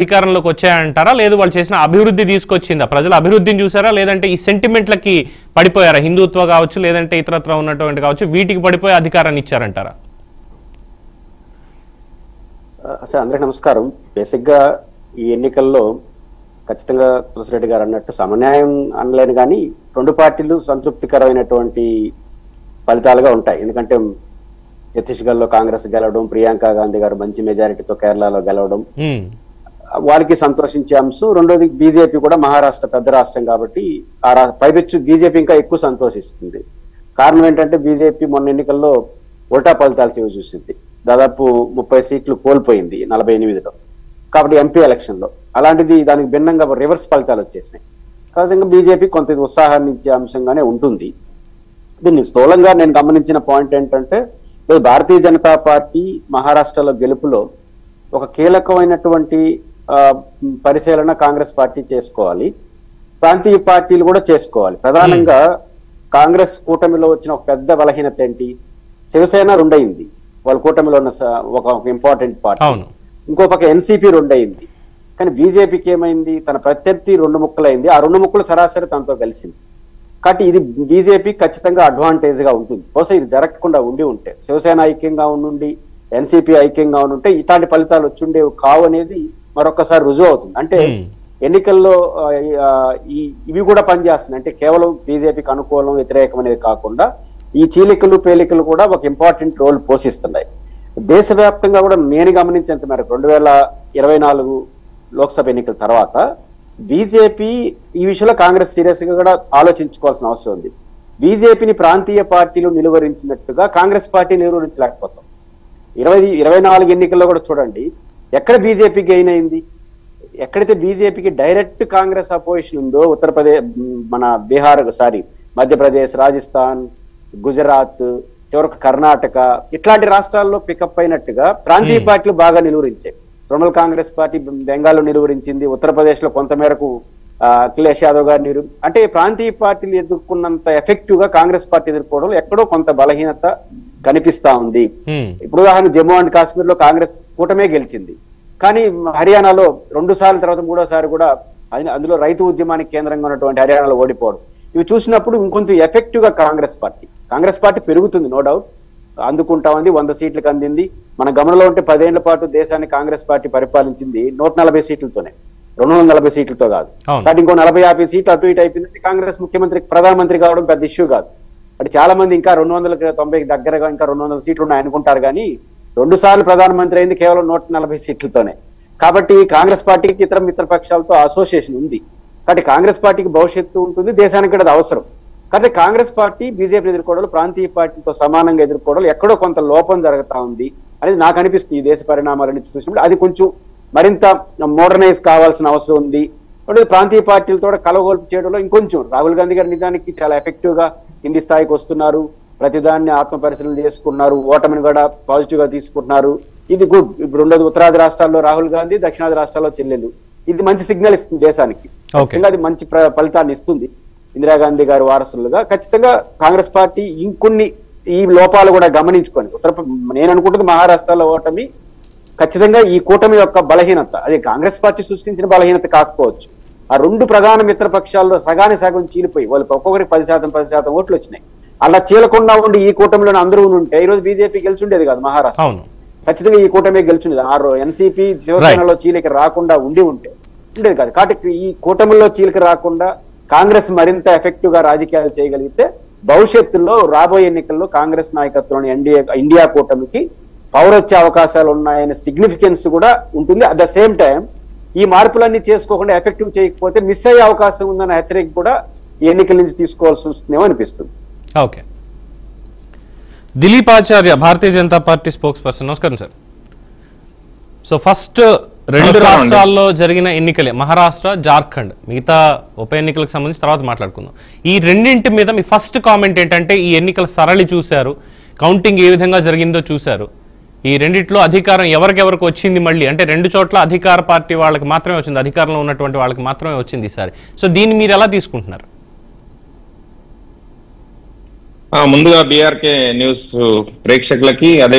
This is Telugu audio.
అధికారంలోకి వచ్చాయంటారా? లేదు వాళ్ళు చేసిన అభివృద్ధి తీసుకొచ్చిందా? ప్రజల అభివృద్ధిని చూసారా? లేదంటే ఈ సెంటిమెంట్లకి పడిపోయారా? హిందుత్వ కావచ్చు, లేదంటే ఇతరత్ర ఉన్నటువంటి కావచ్చు, వీటికి పడిపోయి అధికారాన్ని ఇచ్చారంటారా? సార్ అందరికీ నమస్కారం. బేసిక్గా ఈ ఎన్నికల్లో ఖచ్చితంగా తులసిరెడ్డి గారు అన్నట్టు సమన్యాయం అనలేను, కానీ రెండు పార్టీలు సంతృప్తికరమైనటువంటి ఫలితాలుగా ఉంటాయి. ఎందుకంటే ఛత్తీస్గఢ్లో కాంగ్రెస్ గెలవడం, ప్రియాంక గాంధీ గారు మంచి మెజారిటీతో కేరళలో గెలవడం వాళ్ళకి సంతోషించే అంశం. రెండోది బీజేపీ కూడా మహారాష్ట్ర పెద్ద రాష్ట్రం కాబట్టి పైపెచ్చు బీజేపీ ఇంకా ఎక్కువ సంతోషిస్తుంది. కారణం ఏంటంటే బీజేపీ మొన్న ఎన్నికల్లో ఉల్టా ఫలితాలు చూసింది. దాదాపు 30 సీట్లు కోల్పోయింది 48లో, కాబట్టి ఎంపీ ఎలక్షన్ లో. అలాంటిది దానికి భిన్నంగా రివర్స్ ఫలితాలు వచ్చేసినాయి. సహజంగా బీజేపీ కొంత ఉత్సాహాన్ని ఇచ్చే అంశంగానే ఉంటుంది. దీన్ని స్థూలంగా నేను గమనించిన పాయింట్ ఏంటంటే, భారతీయ జనతా పార్టీ మహారాష్ట్రలో గెలుపులో ఒక కీలకమైనటువంటి పరిశీలన కాంగ్రెస్ పార్టీ చేసుకోవాలి, ప్రాంతీయ పార్టీలు కూడా చేసుకోవాలి. ప్రధానంగా కాంగ్రెస్ కూటమిలో వచ్చిన ఒక పెద్ద బలహీనత ఏంటి? శివసేన రెండయింది, వాళ్ళ కూటమిలో ఉన్న ఒక ఇంపార్టెంట్ పార్టీ. ఇంకో పక్క ఎన్సీపీ రెండయింది. కానీ బీజేపీకి ఏమైంది? తన ప్రత్యర్థి 2 ముక్కలైంది. ఆ 2 ముక్కలు సరాసరి తనతో కలిసింది. కాబట్టి ఇది బీజేపీ ఖచ్చితంగా అడ్వాంటేజ్ గా ఉంటుంది. బహుశా ఇది జరగకుండా ఉంటే, శివసేన ఐక్యంగా ఉండి ఎన్సీపీ ఐక్యంగా ఉంటే ఇట్లాంటి ఫలితాలు వచ్చిండేవి కావు అనేది మరొకసారి రుజువు అవుతుంది. అంటే ఎన్నికల్లో ఇవి కూడా పనిచేస్తున్నాయి. అంటే కేవలం బీజేపీకి అనుకూలం వ్యతిరేకం అనేది కాకుండా ఈ చీలికలు పేలికలు కూడా ఒక ఇంపార్టెంట్ రోల్ పోషిస్తున్నాయి. దేశవ్యాప్తంగా కూడా నేను గమనించేంత మేరకు 2024 లోక్సభ ఎన్నికల తర్వాత బీజేపీ ఈ విషయంలో కాంగ్రెస్ సీరియస్ గా కూడా ఆలోచించుకోవాల్సిన అవసరం ఉంది. బీజేపీని ప్రాంతీయ పార్టీలు నిలువరించినట్టుగా కాంగ్రెస్ పార్టీ నిలువరించలేకపోతాం. 2024 ఎన్నికల్లో కూడా చూడండి, ఎక్కడ బీజేపీ గెయిన్ అయింది? ఎక్కడైతే బీజేపీకి డైరెక్ట్ కాంగ్రెస్ అపోజిషన్ ఉందో, మధ్యప్రదేశ్, రాజస్థాన్, గుజరాత్, చివరికి కర్ణాటక, ఇట్లాంటి రాష్ట్రాల్లో పికప్ అయినట్టుగా ప్రాంతీయ పార్టీలు బాగా నిలువరించాయి. తృణమూల్ కాంగ్రెస్ పార్టీ బెంగాల్లో నిలువరించింది, ఉత్తరప్రదేశ్ లో కొంతమేరకు అఖిలేష్ యాదవ్ గారు అంటే ప్రాంతీయ పార్టీలు ఎదుర్కొన్నంత ఎఫెక్టివ్ గా కాంగ్రెస్ పార్టీ ఎదుర్కోవడం ఎక్కడో కొంత బలహీనత కనిపిస్తా ఉంది. ఇప్పుడు ఉదాహరణ జమ్మూ అండ్ కాశ్మీర్ లో కాంగ్రెస్ కూటమే గెలిచింది, కానీ హర్యానాలో 2 సార్లు తర్వాత 3వ సారి కూడా అందులో రైతు ఉద్యమానికి కేంద్రంగా ఉన్నటువంటి హర్యానాలో ఓడిపోవడం, ఇవి చూసినప్పుడు ఇంకొంచెం ఎఫెక్టివ్ గా కాంగ్రెస్ పార్టీ పెరుగుతుంది, నో డౌట్ అందుకుంటా ఉంది. 100 సీట్లకు అందింది. మన గమనంలో ఉంటే 10 ఏళ్ల పాటు దేశాన్ని కాంగ్రెస్ పార్టీ పరిపాలించింది 140 సీట్లతోనే, 240 సీట్లతో కాదు. కాబట్టి ఇంకో 40-50 సీట్లు అటు ఇటు అయిపోయిందంటే కాంగ్రెస్ ప్రధానమంత్రి కావడం పెద్ద ఇష్యూ కాదు. అంటే చాలా మంది ఇంకా 290 దగ్గరగా ఇంకా 200 సీట్లు ఉన్నాయి అనుకుంటారు, కానీ 2 సార్లు ప్రధానమంత్రి అయింది కేవలం 140 సీట్లతోనే. కాబట్టి కాంగ్రెస్ పార్టీకి ఇతర మిత్రపక్షాలతో అసోసియేషన్ ఉంది. కాబట్టి కాంగ్రెస్ పార్టీకి భవిష్యత్తు ఉంటుంది, దేశానికి కూడా అది అవసరం. కాబట్టి కాంగ్రెస్ పార్టీ బీజేపీ ఎదుర్కోవడం, ప్రాంతీయ పార్టీతో సమానంగా ఎదుర్కోవడం ఎక్కడో కొంత లోపం జరుగుతా ఉంది అనేది నాకు అనిపిస్తుంది. ఈ దేశ పరిణామాలని చూసినప్పుడు అది కొంచెం మరింత మోడర్నైజ్ కావాల్సిన అవసరం ఉంది. ప్రాంతీయ పార్టీలతో కలగొల్పు చేయడంలో ఇంకొంచెం రాహుల్ గాంధీ గారు నిజానికి చాలా ఎఫెక్టివ్ గా కింది స్థాయికి వస్తున్నారు, ప్రతిదాన్ని ఆత్మ పరిశీలన చేసుకున్నారు, ఓటమిని కూడా పాజిటివ్ గా తీసుకుంటున్నారు. ఇది గుడ్. ఇప్పుడు ఉండదు, ఉత్తరాది రాష్ట్రాల్లో రాహుల్ గాంధీ, దక్షిణాది రాష్ట్రాల్లో చెల్లెలు. ఇది మంచి సిగ్నల్ ఇస్తుంది దేశానికి, అది మంచి ఫలితాన్ని ఇస్తుంది. ఇందిరాగాంధీ గారి వారసులుగా ఖచ్చితంగా కాంగ్రెస్ పార్టీ ఇంకొన్ని ఈ లోపాలు కూడా గమనించుకొని, నేను అనుకుంటుంది మహారాష్ట్రలో ఓటమి ఖచ్చితంగా ఈ కూటమి యొక్క బలహీనత, అది కాంగ్రెస్ పార్టీ సృష్టించిన బలహీనత కాకపోవచ్చు. ఆ 2 ప్రధాన మిత్రపక్షాల్లో సగానికి చీలిపోయి వాళ్ళకి ఒక్కొక్కరికి 10% ఓట్లు వచ్చినాయి. అలా చీలకుండా ఉండి ఈ కూటమిలోనే అందరూ ఉంటే ఈరోజు బీజేపీ గెలిచుండేది కాదు మహారాష్ట్ర. ఖచ్చితంగా ఈ కూటమి గెలిచుండేది. ఎన్సీపీ శివసేనలో చీలిక రాకుండా ఉండేది కాదు. కాబట్టి ఈ కూటమిలో చీలిక రాకుండా కాంగ్రెస్ మరింత ఎఫెక్టివ్ గా రాజకీయాలు చేయగలిగితే భవిష్యత్తులో రాబోయే ఎన్నికల్లో కాంగ్రెస్ నాయకత్వంలోని ఇండియా కూటమికి పవర్ వచ్చే అవకాశాలు ఉన్నాయనే సిగ్నిఫికెన్స్ కూడా ఉంటుంది. అట్ ద సేమ్ టైం ఈ మార్పులన్నీ చేసుకోకుండా ఎఫెక్టివ్ చేయకపోతే మిస్ అయ్యే అవకాశం ఉందన్న హెచ్చరిక కూడా ఈ ఎన్నికల నుంచి తీసుకోవాల్సి వస్తుందేమో అనిపిస్తుంది. ఓకే, దిలీప్ ఆచార్య, Bharatiya Janata party spokes person. నమస్కారం సార్. సో ఫస్ట్ 2 రాష్ట్రాల్లో జరిగిన ఎన్నికలే, మహారాష్ట్ర, జార్ఖండ్, మిగతా ఉప ఎన్నికలకు సంబంధించి తర్వాత మాట్లాడుకుందాం. ఈ రెండింటి మీద మీ ఫస్ట్ కామెంట్ ఏంటంటే, ఈ ఎన్నికల సరళి చూశారు, కౌంటింగ్ ఏ విధంగా జరిగిందో చూశారు, ఈ రెండిట్లో అధికారం ఎవరికెవరికి వచ్చింది మళ్ళీ అంటే 2 చోట్ల అధికార పార్టీ వాళ్ళకి మాత్రమే వచ్చింది, అధికారంలో ఉన్నటువంటి వాళ్ళకి మాత్రమే వచ్చింది ఈసారి. సో దీన్ని మీరు ఎలా తీసుకుంటున్నారు? ముందుగా బీఆర్కే న్యూస్ ప్రేక్షకులకి అదే